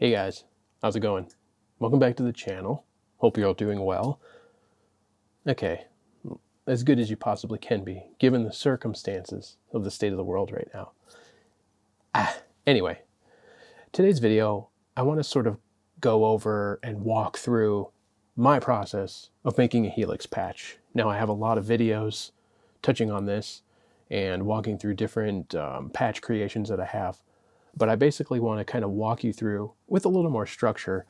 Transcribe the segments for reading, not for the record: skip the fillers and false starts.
Hey guys, how's it going? Welcome back to the channel. Hope you're all doing well. Okay, as good as you possibly can be, given the circumstances of the state of the world right now. Anyway, today's video, I want to sort of go over and walk through my process of making a Helix patch. Now I have a lot of videos touching on this and walking through different patch creations that I have. But I basically want to kind of walk you through with a little more structure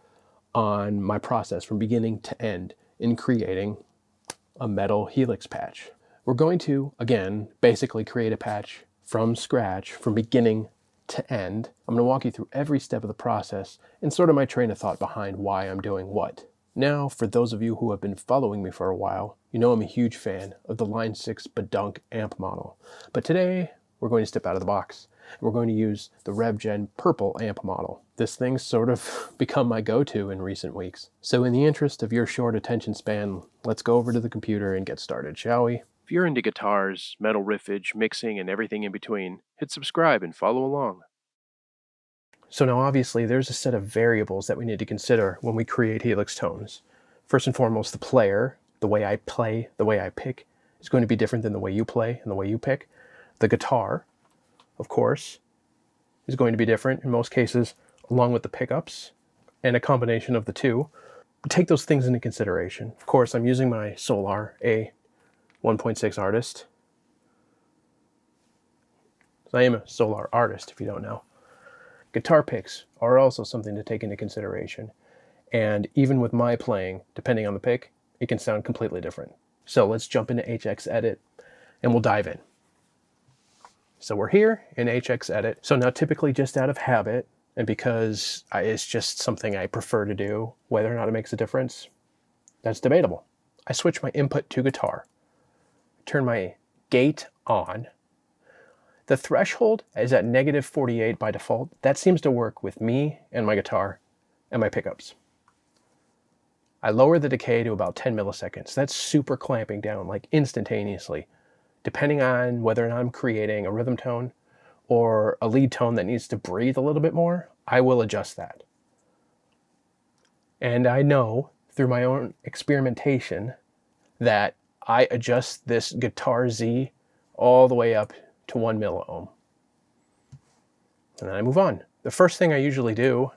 on my process from beginning to end in creating a metal Helix patch. We're going to, again, basically create a patch from scratch, from beginning to end. I'm going to walk you through every step of the process and sort of my train of thought behind why I'm doing what. Now, for those of you who have been following me for a while, you know I'm a huge fan of the Line 6 Badunk amp model. But today, we're going to step out of the box. We're going to use the Revv Gen Purple amp model. This thing's sort of become my go-to in recent weeks. So in the interest of your short attention span, let's go over to the computer and get started, shall we? If you're into guitars, metal riffage, mixing, and everything in between, hit subscribe and follow along. So now obviously there's a set of variables that we need to consider when we create Helix tones. First and foremost, the player, the way I play, the way I pick, is going to be different than the way you play and the way you pick. The guitar, of course, is going to be different in most cases, along with the pickups and a combination of the two. Take those things into consideration. Of course, I'm using my Solar A 1.6 artist. I am a Solar artist, if you don't know. Guitar picks are also something to take into consideration. And even with my playing, depending on the pick, it can sound completely different. So let's jump into HX Edit and we'll dive in. So we're here in HX Edit. So now typically just out of habit, and because it's just something I prefer to do, whether or not it makes a difference, that's debatable. I switch my input to guitar, turn my gate on. The threshold is at -48 by default. That seems to work with me and my guitar and my pickups. I lower the decay to about 10 milliseconds. That's super clamping down, like instantaneously. Depending on whether or not I'm creating a rhythm tone or a lead tone that needs to breathe a little bit more, I will adjust that. And I know through my own experimentation that I adjust this guitar Z all the way up to 1 milliohm. And then I move on. The first thing I usually do,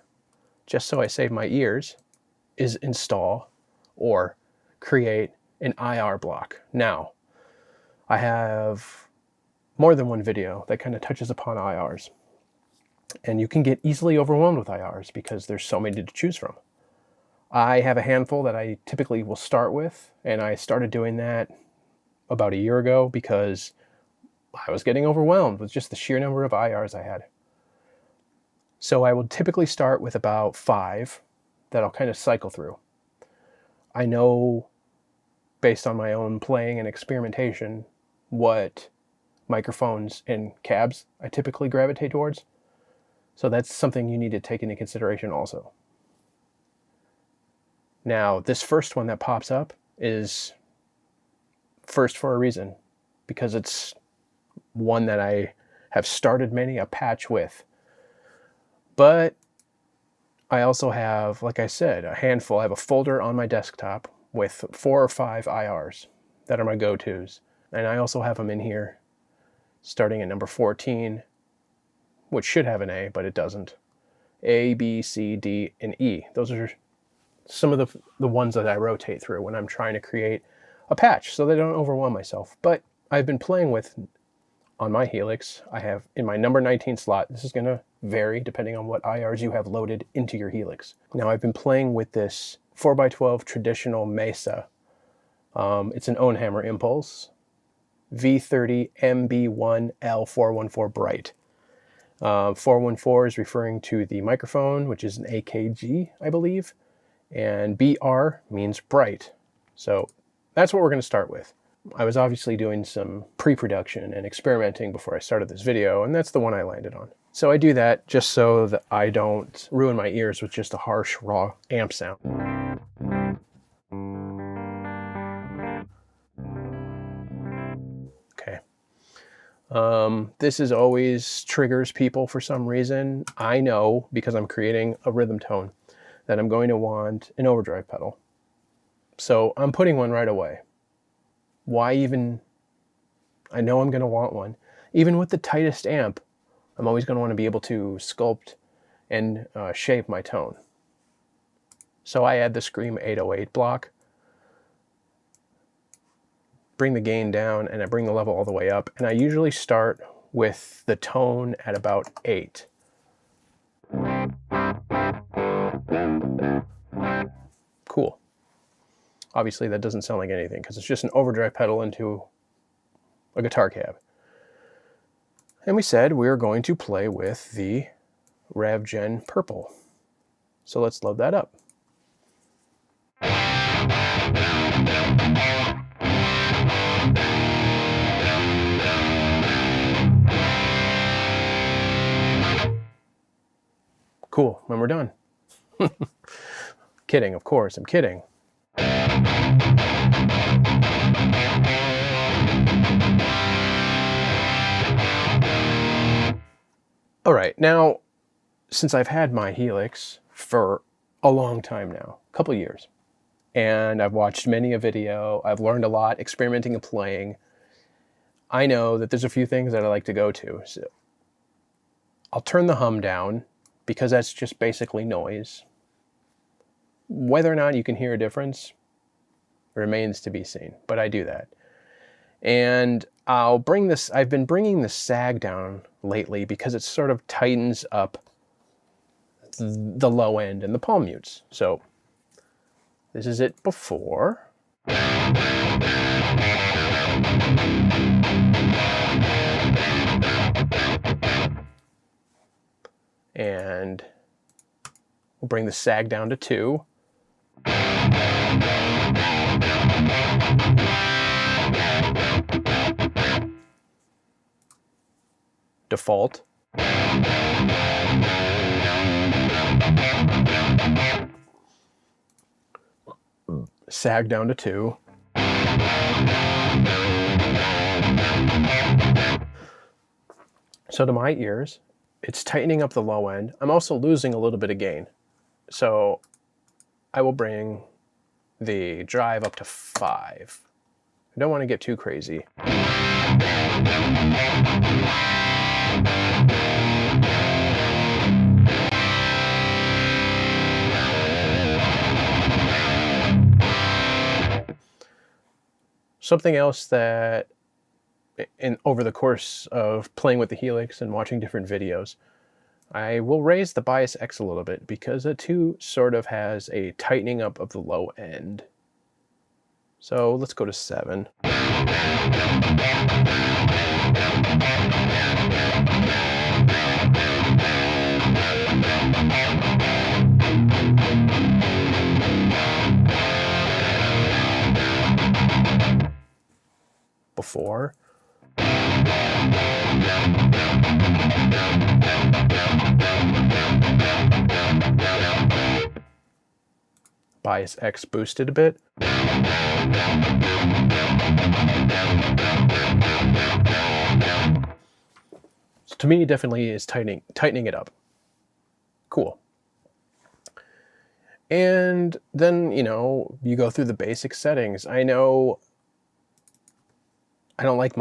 just so I save my ears, is install or create an IR block. Now, I have more than one video that kind of touches upon IRs. And you can get easily overwhelmed with IRs because there's so many to choose from. I have a handful that I typically will start with, and I started doing that about a year ago because I was getting overwhelmed with just the sheer number of IRs I had. So I will typically start with about 5 that I'll kind of cycle through. I know, based on my own playing and experimentation, what microphones and cabs I typically gravitate towards. So that's something you need to take into consideration also. Now, this first one that pops up is first for a reason, because it's one that I have started many a patch with. But I also have, like I said, a handful. I have a folder on my desktop with 4 or 5 IRs that are my go-tos. And I also have them in here starting at number 14, which should have an A, but it doesn't. A, B, C, D, and E. Those are some of the ones that I rotate through when I'm trying to create a patch so that I don't overwhelm myself. But I've been playing with, on my Helix, I have in my number 19 slot, this is going to vary depending on what IRs you have loaded into your Helix. Now I've been playing with this 4x12 traditional Mesa. It's an Ownhammer Impulse. V30 MB1L414 Bright. 414 is referring to the microphone, which is an AKG, I believe, and BR means bright. So that's what we're going to start with. I was obviously doing some pre-production and experimenting before I started this video, and that's the one I landed on. So I do that just so that I don't ruin my ears with just a harsh, raw amp sound. Okay. This is always triggers people for some reason. I know, because I'm creating a rhythm tone, that I'm going to want an overdrive pedal. So I'm putting one right away. Why even? I know I'm going to want one. Even with the tightest amp, I'm always going to want to be able to sculpt and shape my tone. So I add the Scream 808 block, bring the gain down, and I bring the level all the way up. And I usually start with the tone at about 8. Cool. Obviously that doesn't sound like anything because it's just an overdrive pedal into a guitar cab. And we said we were going to play with the Revv Gen Purple. So let's load that up. Cool, when we're done. Kidding, of course, I'm kidding. All right, now, since I've had my Helix for a long time now, a couple years, and I've watched many a video, I've learned a lot experimenting and playing, I know that there's a few things that I like to go to. So I'll turn the hum down because that's just basically noise. Whether or not you can hear a difference remains to be seen, but I do that. And I've been bringing the sag down lately because it sort of tightens up the low end and the palm mutes. So this is it before. And we'll bring the sag down to 2. Default. Sag down to 2. So to my ears, it's tightening up the low end. I'm also losing a little bit of gain. So I will bring the drive up to 5. I don't want to get too crazy. Something else that over the course of playing with the Helix and watching different videos, I will raise the bias X a little bit because it too sort of has a tightening up of the low end. So let's go to 7. Before. Bias X boosted a bit. So to me, it definitely is tightening it up. Cool. And then, you know, you go through the basic settings. I know I don't like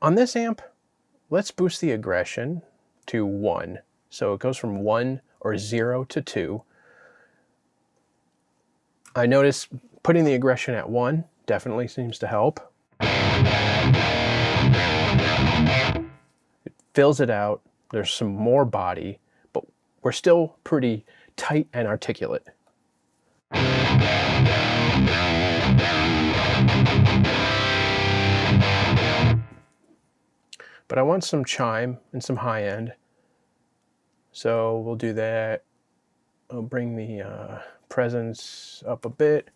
on this amp, let's boost the aggression to 1. So it goes from 1 or 0 to 2. I notice putting the aggression at 1 definitely seems to help. It fills it out. There's some more body, but we're still pretty tight and articulate. But I want some chime and some high end. So we'll do that. I'll bring the presence up a bit.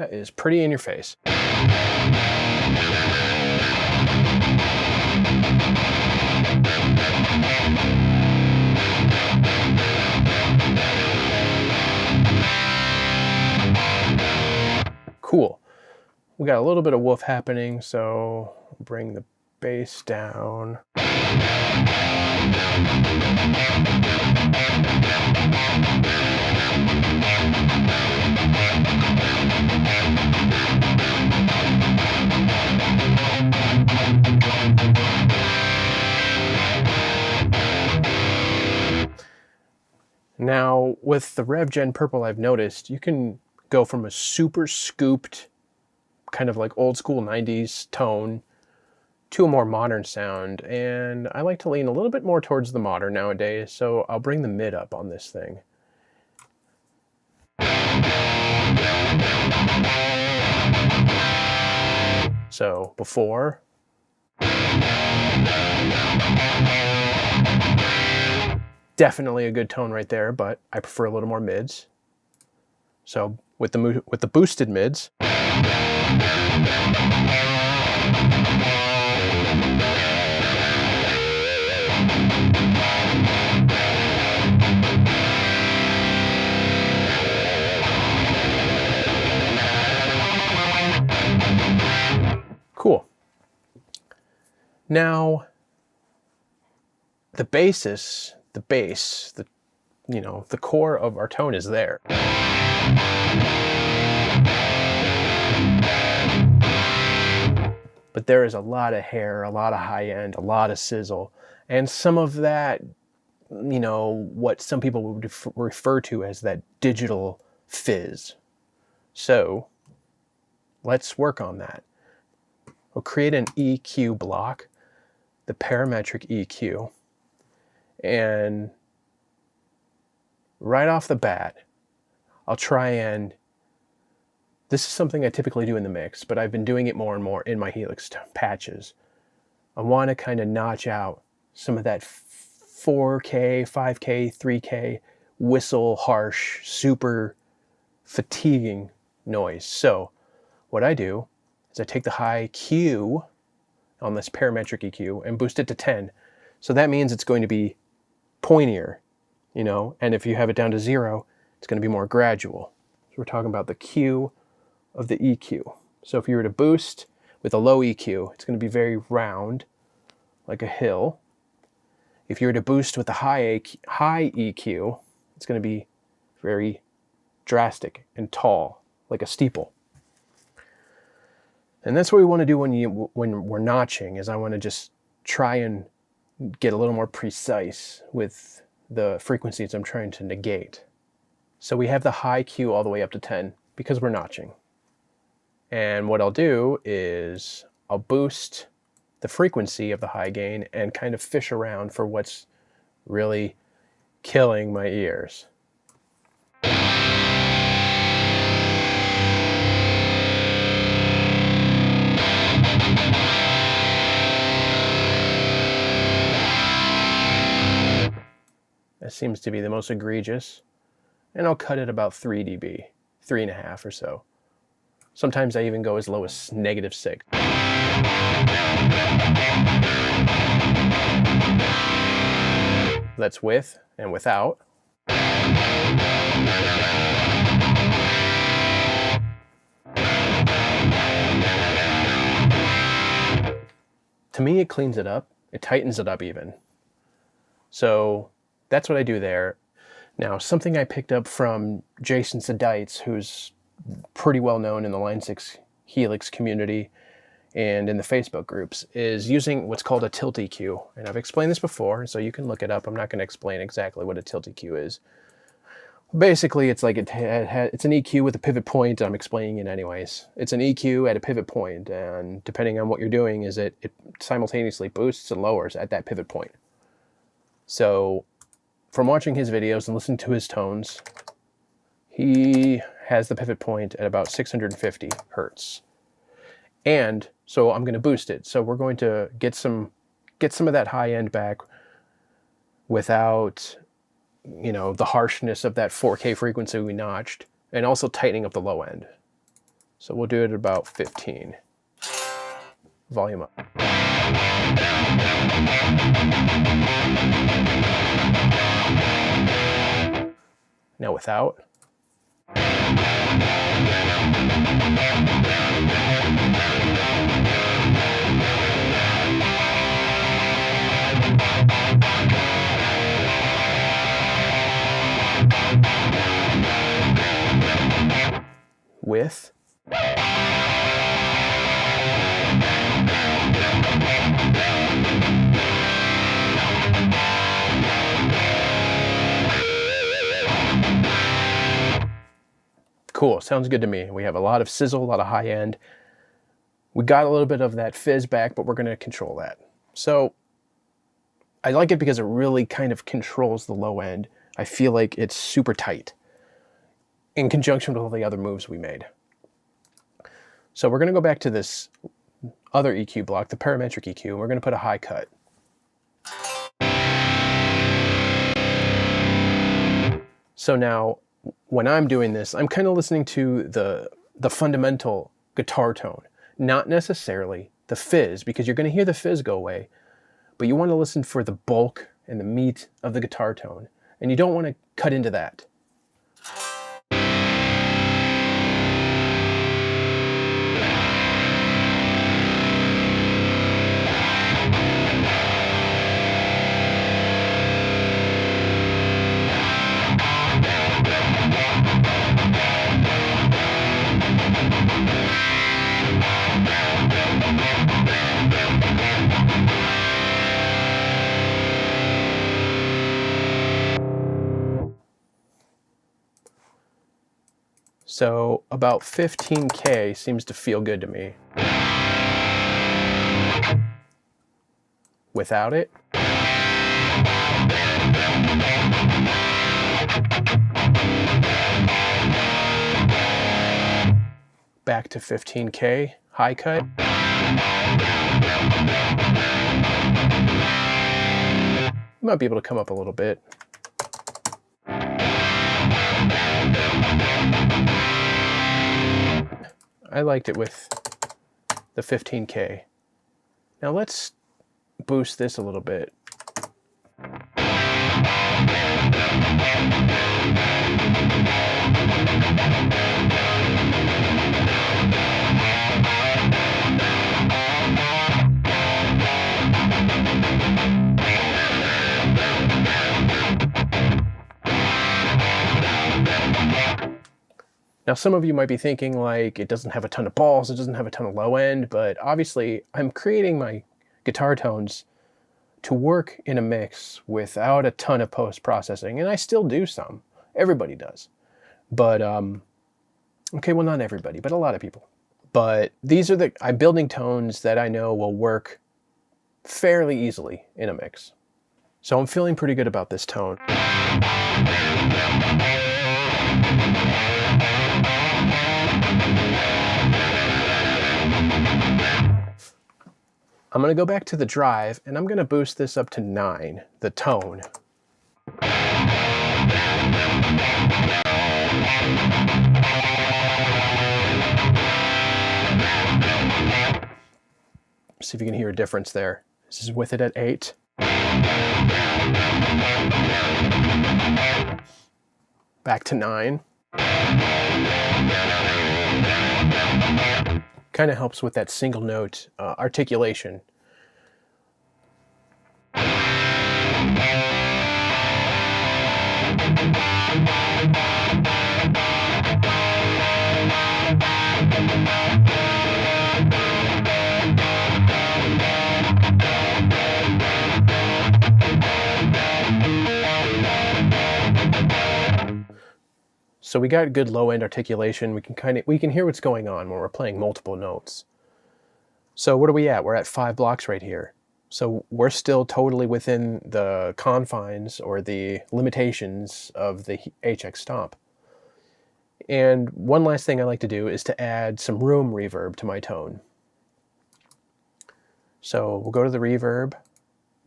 That is pretty in your face. Cool. We got a little bit of woof happening, so bring the bass down. Now, with the Revv Gen Purple, I've noticed you can go from a super scooped, kind of like old school 90s tone to a more modern sound, and I like to lean a little bit more towards the modern nowadays, so I'll bring the mid up on this thing. So before, definitely a good tone right there, but I prefer a little more mids. So with the boosted mids, cool. Now, the bass, you know, the core of our tone is there. But there is a lot of hair, a lot of high end, a lot of sizzle, and some of that, you know, what some people would refer to as that digital fizz. So let's work on that. We'll create an EQ block, the parametric EQ, and right off the bat, I'll try and, this is something I typically do in the mix, but I've been doing it more and more in my Helix patches. I want to kind of notch out some of that 4K, 5K, 3K whistle, harsh, super fatiguing noise. So what I do is I take the high Q on this parametric EQ and boost it to 10. So that means it's going to be pointier, you know, and if you have it down to 0, it's going to be more gradual. So we're talking about the Q of the EQ. So if you were to boost with a low EQ, it's going to be very round, like a hill. If you were to boost with the high EQ, it's going to be very drastic and tall, like a steeple. And that's what we want to do when we're notching, is I want to just try and get a little more precise with the frequencies I'm trying to negate. So we have the high Q all the way up to 10 because we're notching. And what I'll do is I'll boost the frequency of the high gain and kind of fish around for what's really killing my ears. That seems to be the most egregious. And I'll cut it about 3 dB, 3.5 or so. Sometimes I even go as low as -6. That's with and without. To me, it cleans it up. It tightens it up even. So that's what I do there. Now, something I picked up from Jason Sedites, who's pretty well known in the Line 6 Helix community and in the Facebook groups, is using what's called a tilt EQ. And I've explained this before, so you can look it up. I'm not going to explain exactly what a tilt EQ is. Basically, it's like it's an EQ with a pivot point. I'm explaining it anyways. It's an EQ at a pivot point, and depending on what you're doing, is it simultaneously boosts and lowers at that pivot point. So from watching his videos and listening to his tones, he has the pivot point at about 650 hertz. And so I'm going to boost it. So we're going to get some of that high end back without, you know, the harshness of that 4K frequency we notched, and also tightening up the low end. So we'll do it at about 15. Volume up. Now without. With. Cool, sounds good to me. We have a lot of sizzle, a lot of high end. We got a little bit of that fizz back, but we're going to control that. So I like it because it really kind of controls the low end. I feel like it's super tight in conjunction with all the other moves we made. So we're going to go back to this other EQ block, the parametric EQ, and we're going to put a high cut. So now, when I'm doing this, I'm kind of listening to the fundamental guitar tone, not necessarily the fizz, because you're going to hear the fizz go away, but you want to listen for the bulk and the meat of the guitar tone, and you don't want to cut into that. So about 15K seems to feel good to me. Without it. Back to 15K, high cut. You might be able to come up a little bit. I liked it with the 15K. Now let's boost this a little bit. Now, some of you might be thinking, like, it doesn't have a ton of balls, it doesn't have a ton of low end, but obviously I'm creating my guitar tones to work in a mix without a ton of post-processing, and I still do some. Everybody does. But, okay, well, not everybody, but a lot of people. But these are I'm building tones that I know will work fairly easily in a mix. So I'm feeling pretty good about this tone. I'm going to go back to the drive, and I'm going to boost this up to 9, the tone. See if you can hear a difference there. This is with it at 8. Back to 9. Kind of helps with that single note articulation. So we got good low end articulation. We can hear what's going on when we're playing multiple notes. So what are we at? We're at 5 blocks right here. So we're still totally within the confines or the limitations of the HX Stomp. And one last thing I like to do is to add some room reverb to my tone. So we'll go to the reverb,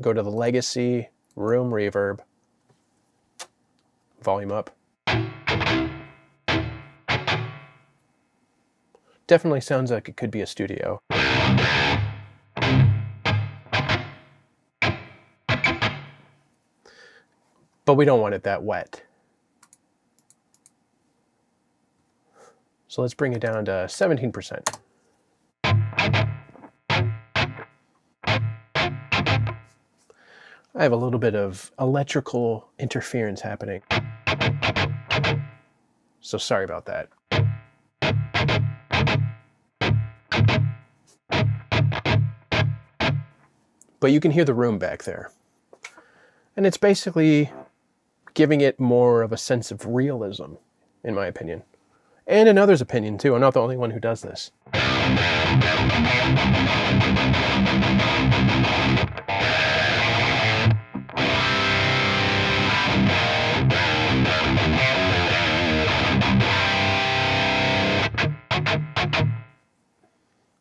go to the legacy, room reverb, volume up. Definitely sounds like it could be a studio. But we don't want it that wet. So let's bring it down to 17%. I have a little bit of electrical interference happening. So sorry about that. But you can hear the room back there. And it's basically giving it more of a sense of realism, in my opinion. And in others' opinion, too. I'm not the only one who does this.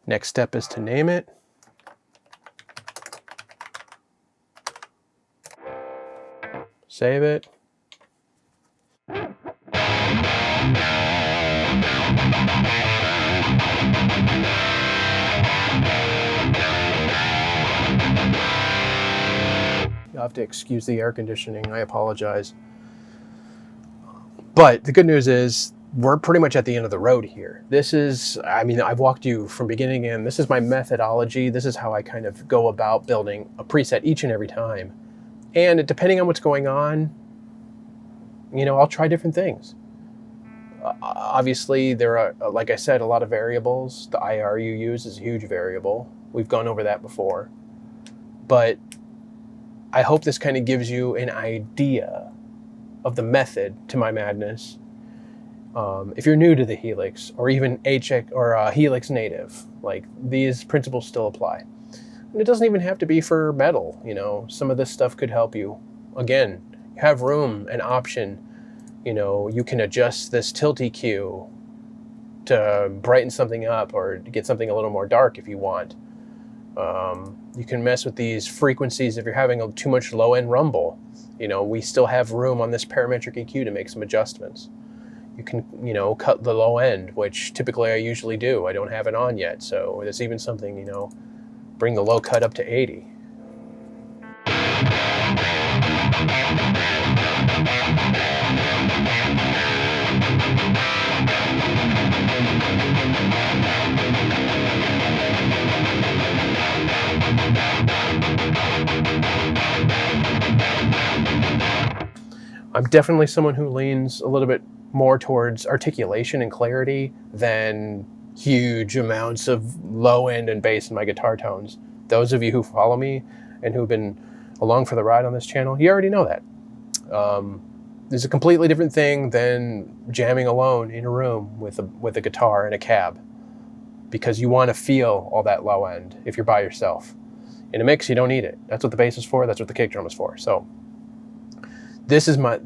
Next step is to name it. Save it. You'll have to excuse the air conditioning. I apologize. But the good news is we're pretty much at the end of the road here. This is, I mean, I've walked you from beginning to end. This is my methodology. This is how I kind of go about building a preset each and every time. And depending on what's going on, you know, I'll try different things. Obviously, there are, like I said, a lot of variables. The IR you use is a huge variable. We've gone over that before. But I hope this kind of gives you an idea of the method to my madness. If you're new to the Helix, or even HX or Helix native, like these principles still apply. And it doesn't even have to be for metal, you know. Some of this stuff could help you. Again, you have room, an option. You know, you can adjust this tilt EQ to brighten something up or to get something a little more dark if you want. You can mess with these frequencies if you're having too much low-end rumble. You know, we still have room on this parametric EQ to make some adjustments. You can, you know, cut the low end, which typically I usually do. I don't have it on yet, so there's even something, you know, bring the low cut up to 80. I'm definitely someone who leans a little bit more towards articulation and clarity than huge amounts of low end and bass in my guitar tones. Those of you who follow me and who've been along for the ride on this channel, you already know that. There's a completely different thing than jamming alone in a room with a guitar in a cab, because you want to feel all that low end if you're by yourself. In a mix, you don't need it. That's what the bass is for. That's what the kick drum is for. So this is my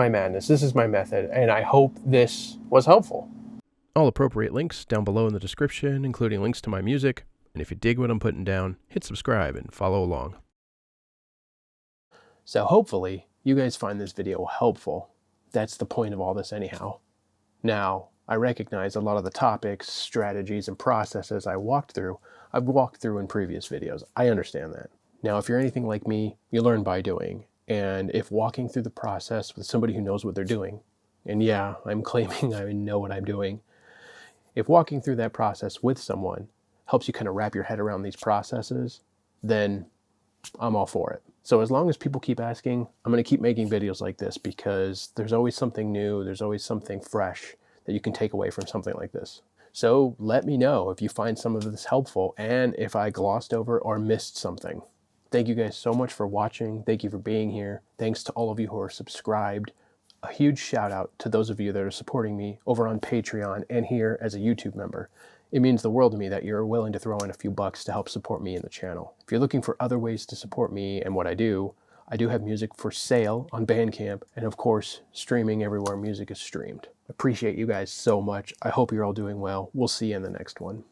madness. This is my method, and I hope this was helpful. All appropriate links down below in the description, including links to my music. And if you dig what I'm putting down, hit subscribe and follow along. So hopefully you guys find this video helpful. That's the point of all this anyhow. Now, I recognize a lot of the topics, strategies, and processes I've walked through in previous videos. I understand that. Now, if you're anything like me, you learn by doing. And if walking through the process with somebody who knows what they're doing, and yeah, I'm claiming I know what I'm doing, if walking through that process with someone helps you kind of wrap your head around these processes, then I'm all for it. So as long as people keep asking, I'm going to keep making videos like this, because there's always something new, there's always something fresh that you can take away from something like this. So let me know if you find some of this helpful and if I glossed over or missed something. Thank you guys so much for watching. Thank you for being here. Thanks to all of you who are subscribed. A huge shout out to those of you that are supporting me over on Patreon and here as a YouTube member. It means the world to me that you're willing to throw in a few bucks to help support me in the channel. If you're looking for other ways to support me and what I do have music for sale on Bandcamp, and of course, streaming everywhere music is streamed. Appreciate you guys so much. I hope you're all doing well. We'll see you in the next one.